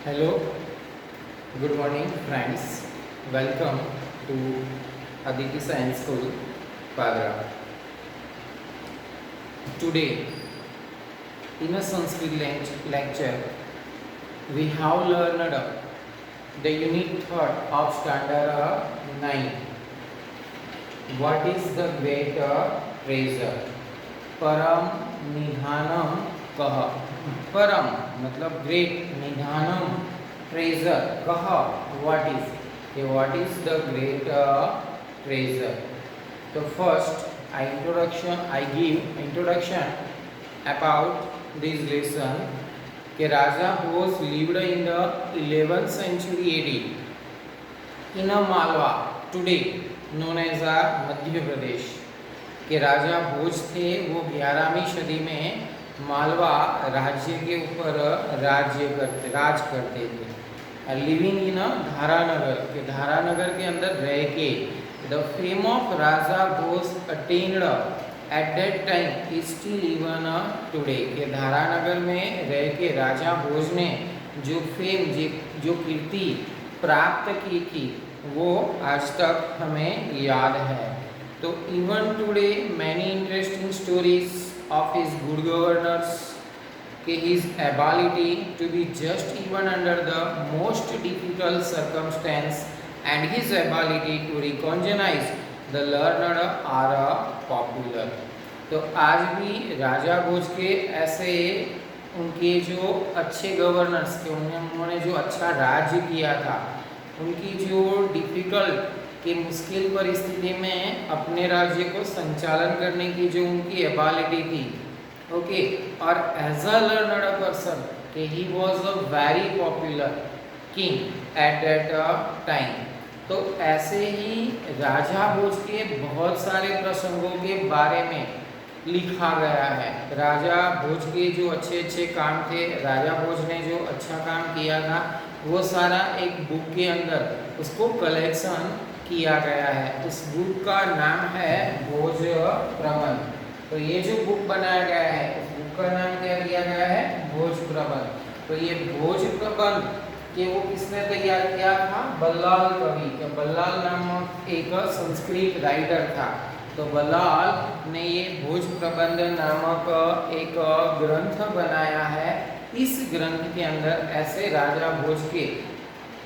Hello, good morning friends. Welcome to Aditi Science School, Padra. Today, in a Sanskrit lecture, we have learned the unit third of standard 9. What is the greater treasure? परम निधानम कह. परम मतलब great, निधानम treasure, कह what is the great treasure. तो first I give introduction about this lesson. कि राजा Bhoj lived in the 11th century AD in a Malwa, today known as Madhya Pradesh. के राजा भोज थे, वो 11वीं सदी में मालवा राज्य के ऊपर राज करते थे. लिविंग इन धारानगर, के धारानगर के अंदर रह के the fame of Raja Bhoj attend at that time is still even today. के धारानगर में रह के राजा भोज ने जो फेम, जो कीर्ति प्राप्त की थी, वो आज तक हमें याद है. तो even today many interesting stories of his good governors, के his ability to be just even under the most difficult circumstance and his ability to recognise the learned or popular. तो आज भी राजा भोज के ऐसे उनके जो अच्छे गवर्नर्स के, उन्होंने जो अच्छा राज्य किया था, उनकी जो डिफिकल्ट कि मुश्किल परिस्थिति में अपने राज्य को संचालन करने की जो उनकी एबिलिटी थी, ओके. और एज अ लर्नड पर्सन, कि he was a very popular king at that time. तो ऐसे ही राजा भोज के बहुत सारे प्रसंगों के बारे में लिखा गया है. राजा भोज के जो अच्छे अच्छे काम थे, राजा भोज ने जो अच्छा काम किया था, वो सारा एक बुक के अंदर उसको कलेक्शन किया गया है. उस बुक का नाम है भोज प्रबंध. तो ये जो बुक बनाया गया है, उस बुक का नाम क्या दिया गया है? भोज प्रबंध. तो ये भोज प्रबंध के वो किसने तैयार किया था? बल्लाल कवि. बल्लाल नामक एक संस्कृत राइटर था. तो बल्लाल ने ये भोज प्रबंध नामक एक ग्रंथ बनाया है. इस ग्रंथ के अंदर ऐसे राजा भोज के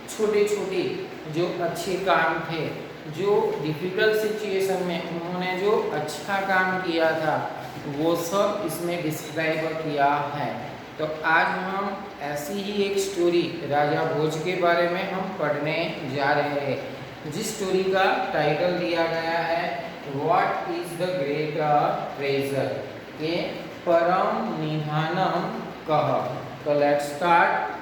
छोटे छोटे जो अच्छे काम थे, जो डिफिकल्ट सिचुएशन में उन्होंने जो अच्छा काम किया था, वो सब इसमें डिस्क्राइब किया है. तो आज हम ऐसी ही एक स्टोरी राजा भोज के बारे में हम पढ़ने जा रहे हैं, जिस स्टोरी का टाइटल दिया गया है what is the great treasure, के परम निधानम कह. तो लेट्स स्टार्ट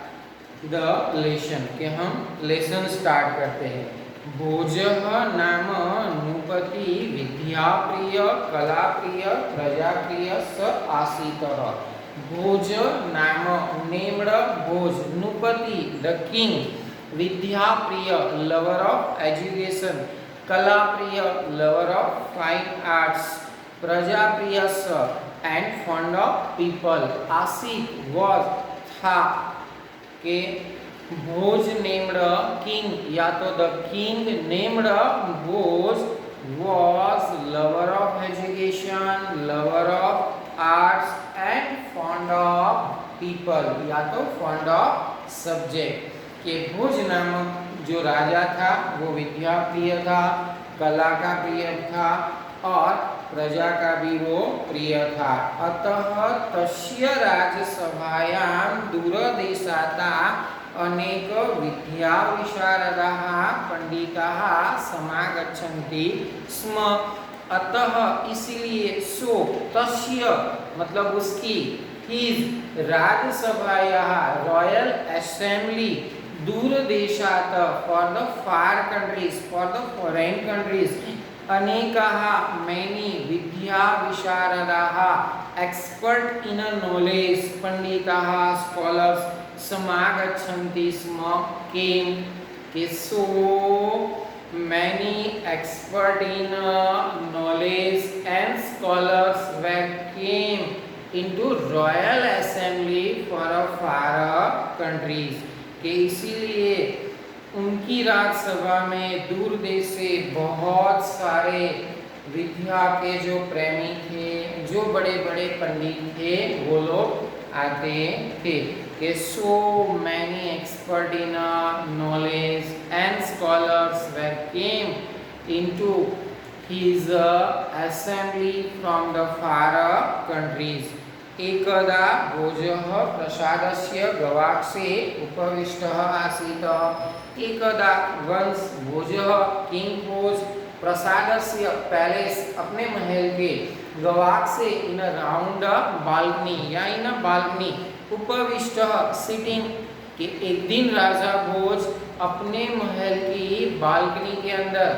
द लेसन, के हम लेसन स्टार्ट करते हैं. भोज नाम नृपति विद्याप्रिय कलाप्रिय प्रजाप्रिय स आसीतः. भोज नाम नेम्ड भोज, नृपति द किंग, विद्याप्रिय लवर ऑफ एजुकेशन, कलाप्रिय लवर ऑफ फाइन आर्ट्स, प्रजाप्रिय एंड फंड ऑफ पीपल. आसीत वॉज था. के भोज नेम्ड किंग, या तो the king named Bhoj was lover of education, lover of arts and fond of people, या तो fond of subject. के भोज नामक जो राजा था वो विद्या प्रिय था, कला का प्रिय था और प्रजा का भी वो प्रिय था. अतः तस्य राजसभायां दूरदेशाता अनेक विद्या विशारदाः पंडिताः समागच्छन्ति स्म. अतः इसलिए, सो, तस्य मतलब उसकी, हिज राजसभायाः रॉयल असेंबली, दूरदेशात for the far countries, for the foreign countries, अनेकाः मेनी विद्या विशारदाः एक्सपर्ट इन नॉलेज, पंडिताः स्कॉलर्स समागच्छन्ति स्म, केम, के सो many expert in knowledge and scholars were came into Royal Assembly for a far countries, कि इसीलिए उनकी राज्यसभा में दूर देश से बहुत सारे विद्या के जो प्रेमी थे, जो बड़े बड़े पंडित थे, वो लोग आते थे। कि so many expert in knowledge and scholars were came into his assembly from the far countries. एकदा भोजः प्रसादस्य गवाक्षे उपविष्टः आसीत्। एकदा वंश भोजः किंग भोज प्रसादस्य पैलेस अपने महल के गवाक्षे इन राउंड बालकनी या इन बालकनी उपविष्टः सिटिंग, कि एक दिन राजा भोज अपने महल की बालकनी के अंदर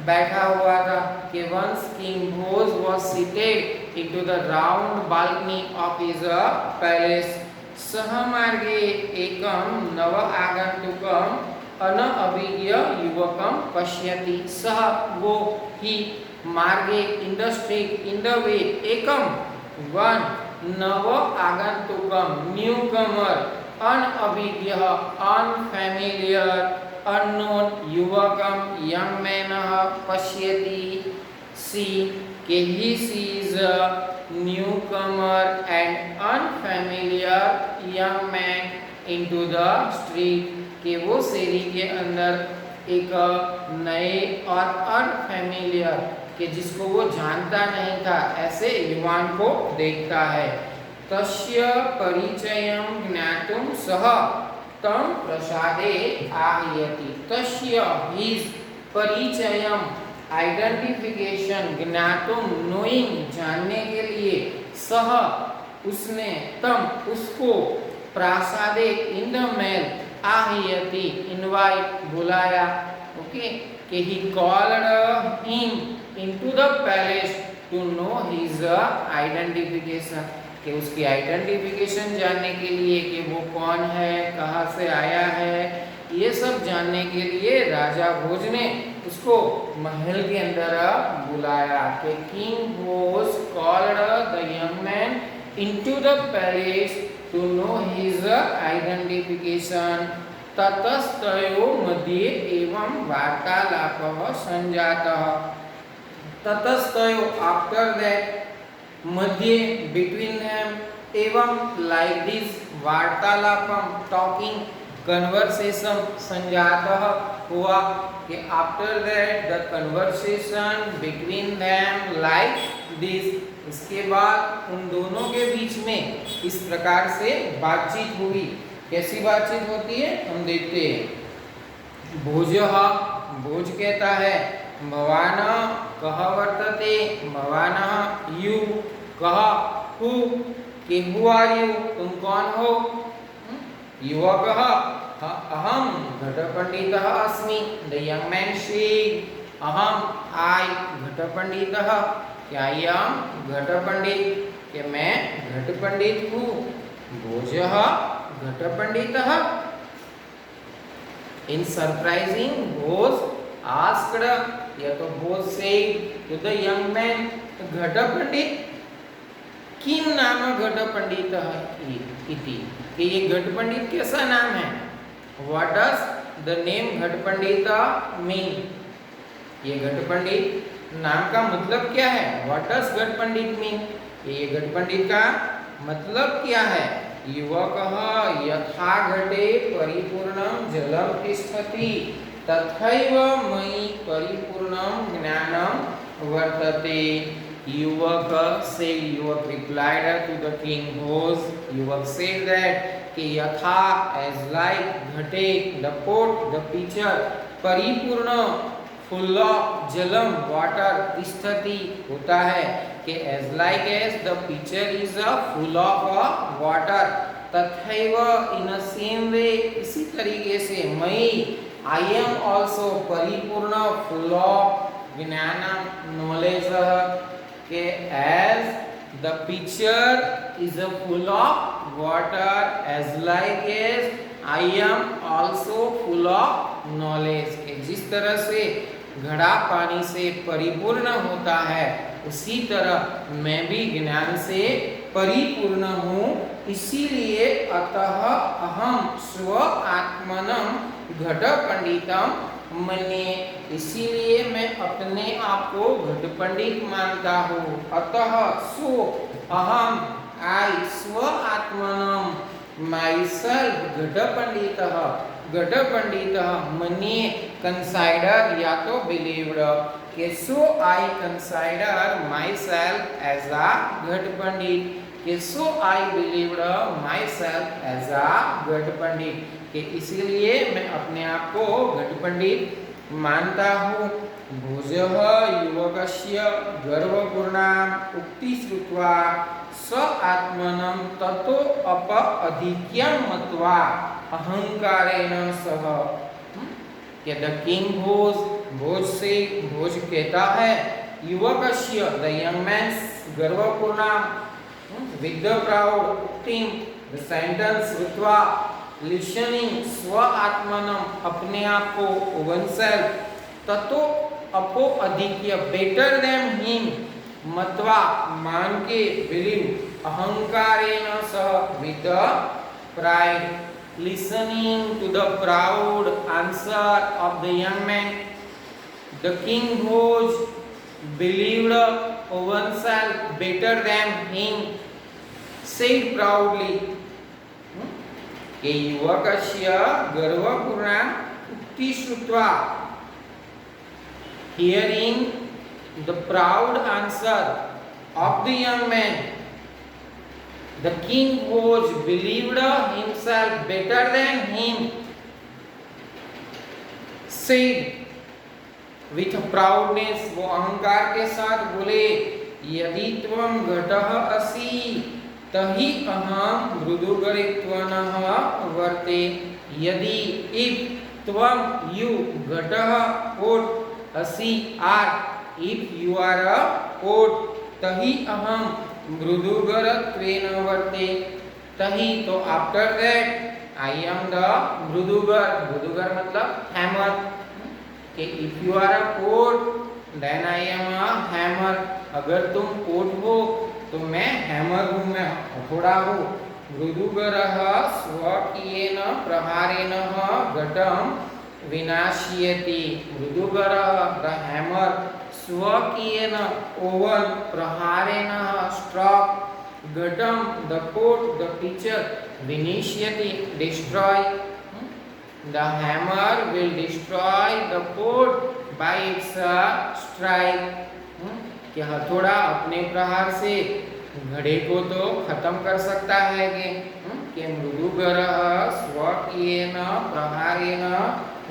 बैठा हुआ था। कि once king Bhoj was seated into the round balcony of his palace. सह मार्गे एकम नव आगंतुकम अनअभिज्ञ युवकम पश्यति। सह वो ही मार्गे in the street in the way एकम वन नव आगंतुकम न्यूकमर अनअभिज्ञ अनफैमिलियर unknown युवकम young man पश्यति see, कि he sees a newcomer and unfamiliar young man into the street, कि वो शेरी के अंदर एक नए और अनफैमिलियर, कि जिसको वो जानता नहीं था, ऐसे युवान को देखता है। तस्य परिचयं ज्ञातुं सह तम प्रसादे आह्यति। तस्य हिज परिचयम आइडेंटिफिकेशन ज्ञातुम नोइंग जानने के लिए सह उसने तम उसको प्रासादे इन द महल आह्यति इनवाइट बुलाया। ओके, कि he called him into the palace to know his identification, कि उसकी आइडेंटिफिकेशन जानने के लिए कि वो कौन है, कहाँ से आया है, ये सब जानने के लिए राजा भोज ने उसको महल के अंदर बुलाया। कि king Bhoj called the young man into the palace to know his identification. ततस्तयो मध्ये एवं वार्तालापः संजातः। ततस्तयो आफ्टर दैट मध्ये बिटवीन देम एवं लाइक दिस वार्तालापम टॉकिंग कन्वर्सेशन संजातः हुआ। कि after that the conversation between them like this, इसके बाद उन दोनों के बीच में इस प्रकार से बातचीत हुई। कैसी बातचीत होती है हम देखते हैं। भोजः भोज कहता है भवान कह वर्तते, भवान यू कह हु, कि हु आर यू तुम कौन हो। युवकः अहम घटपंडितः अस्मि, द यंग मैन सेड अहम आई घटपंडितः, क्या आई एम घटपंडित, कि मैं घटपंडित हूँ। भोजः घटपंडितः इन सरप्राइजिंग भोज आस्क्ड, या तो Bhoj said to the young man Ghatpandit किम नाम घटपंडितः इति, कि ये घटपंडित कैसा नाम है। What does the name Ghatpandit mean, ये घटपंडित नाम का मतलब क्या है। व्हाट डज घटपंडित मीन, ये घटपंडित का मतलब क्या है। युवकः यथा घटे परिपूर्णं जलं तिष्ठति तथैव मयि परिपूर्णं ज्ञानं वर्तते। युवक से युवक रिप्लाइड टू द किंग भोज। युवक said that कि यथा as like घटे द पोट द पिचर परिपूर्ण फुल ऑफ जलम वाटर तिष्ठति होता है, कि as like as the pitcher is full of water तथैव in a same way इसी तरीके से मई I am also परिपूर्ण full of ज्ञानम knowledge, के as the pitcher is full of water as like as I am also full of knowledge, कि जिस तरह से घड़ा पानी से परिपूर्ण होता है उसी तरह मैं भी ज्ञान से परिपूर्ण हूँ, इसीलिए अतः अहम स्व आत्मनम घट पंडितम मन्ये, इसीलिए मैं अपने आप को घट पंडित मानता हूँ। अतः सो अहम आई स्व आत्मनम माई सेल्फ घट पंडित मन्ये कंसाइडर या तो बिलीव्ड कि so I consider myself as a Ghat Pandit, कि so I believed myself as a Ghat Pandit, कि इसीलिए मैं अपने आप को घट पंडित मानता हूँ। भोजः युवकस्य गर्वपूर्णाम् उक्ति श्रुत्वा स आत्मनं ततो अप अधिक्यं मत्वा अहंकारेण सह, कि द किंग भोज कहता है युवकस्य द यंग मैन गर्वपूर्णाम् विद द प्राउड उक्तिम द सेंटेंस श्रुत्वा लिसनिंग स्व आत्मनम अपने आप को वन सेल्फ, ततो अपो अधिक्य बेटर देन हिम मत्वा मान के बिलीव अहंकारेण सह with pride listening to the proud answer of the young man, the king Bhoj believed oneself better than him, said proudly कि युवकस्य गर्वपूर्णा उक्ति श्रुत्वा, hearing the proud answer of the young man, the king was believed himself better than him, said with proudness, वो अहंकार के साथ बोले यदि त्वं घटः असि तहि अहं मृदुगरित्वनः वर्ते, यदि if त्वं you घटः ओट असि are, if you are a pot तहि अहं मृदुगरत्वेन वर्ते, तहि तो after that I am the मृदुगर मतलब हैमर, कि if you are a pot then I am a hammer, अगर तुम कोट हो तो मैं हैमर हूँ, मैं हथौड़ा हूँ। मृदुगरः स्वकीयेन प्रहारेण घटं विनाशयति, मृदुगरः द हैमर स्वकीयेन ओवन प्रहारेण स्ट्रोक घटम द पोट द पिक्चर विनिश्यति destroy, the hammer will destroy the pot by its strike, कि हथौड़ा अपने प्रहार से घड़े को तो खत्म कर सकता है कि मृदुगरः स्वकीयेन प्रहारेण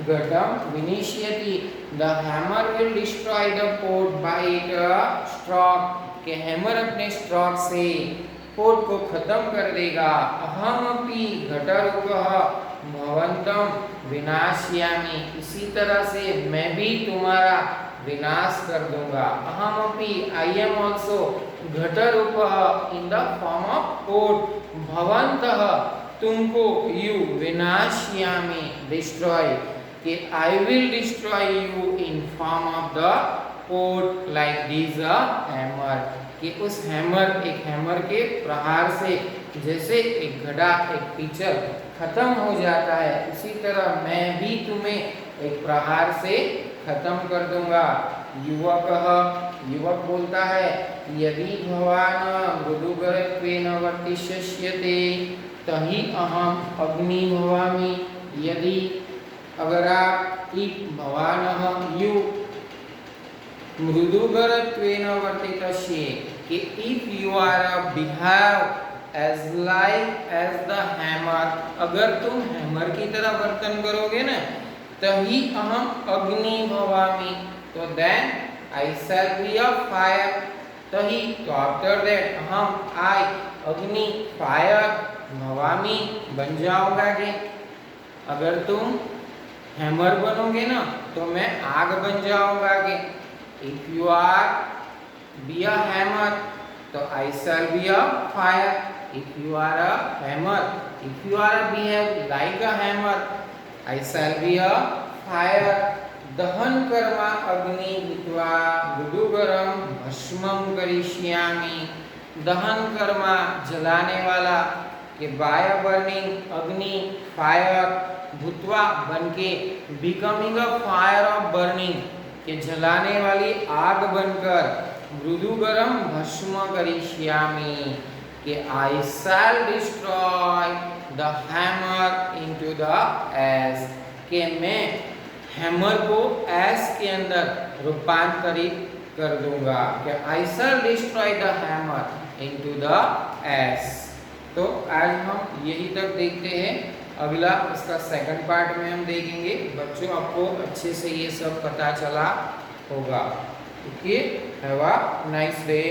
घटम विनिश्यति, the hammer will destroy the pot by it stroke, कि हैमर अपने स्ट्रोक से पोट को खत्म कर देगा। अहमपि घटरूपः भवन्तं विनाशयामि, इसी तरह से मैं भी तुम्हारा विनाश कर दूंगा। अहमपि आई एम ऑल्सो घटरूपः in the form of pot, भवन्तः तुमको यू विनाशयामि डिस्ट्रॉय, कि I will destroy you in form of the pot like this a hammer, कि उस हैमर एक हैमर के प्रहार से जैसे एक घड़ा एक पिचर खत्म हो जाता है, उसी तरह मैं भी तुम्हें एक प्रहार से खत्म कर दूंगा। युवक बोलता है यदि भवान मृदुगरत्वेन वर्तिष्यते तहि अहम अग्नि भवामि, यदि अगर आप इफ भवानः यू मृदुगरत्वेन वर्तितस्य, कि if you are behave as like as the hammer, अगर तुम हैमर की तरह वर्तन करोगे ना, तही अहम अग्नि भवामि, तो then I shall be a fire, तही तो आफ्टर दैट अहम आई अग्नि फायर भवामि बन जाऊंगा कि अगर तुम हैमर बनोगे ना तो मैं आग बन जाऊंगा कि if you are be a hammer तो I shall be a fire, if you are a hammer, if you are a behave like a hammer, I shall be a fire, दहन कर्मा अग्नि भूत्वा मृदुगरम भस्मम करिष्यामि। दहन कर्मा जलाने वाला, कि बाय बर्निंग, अग्नि फायर, भूत्वा बनके, becoming a fire of burning, कि जलाने वाली आग बनकर, मृदुगरम भस्म करिष्यामि, कि I shall destroy the hammer into the ash, कि मैं हैमर को एस के अंदर रूपांतरित कर दूंगा, कि I shall destroy the hammer into the ash. तो आज हम यही तक देखते हैं, अगला इसका सेकंड पार्ट में हम देखेंगे। बच्चों आपको अच्छे से ये सब पता चला होगा। Okay, have a nice day.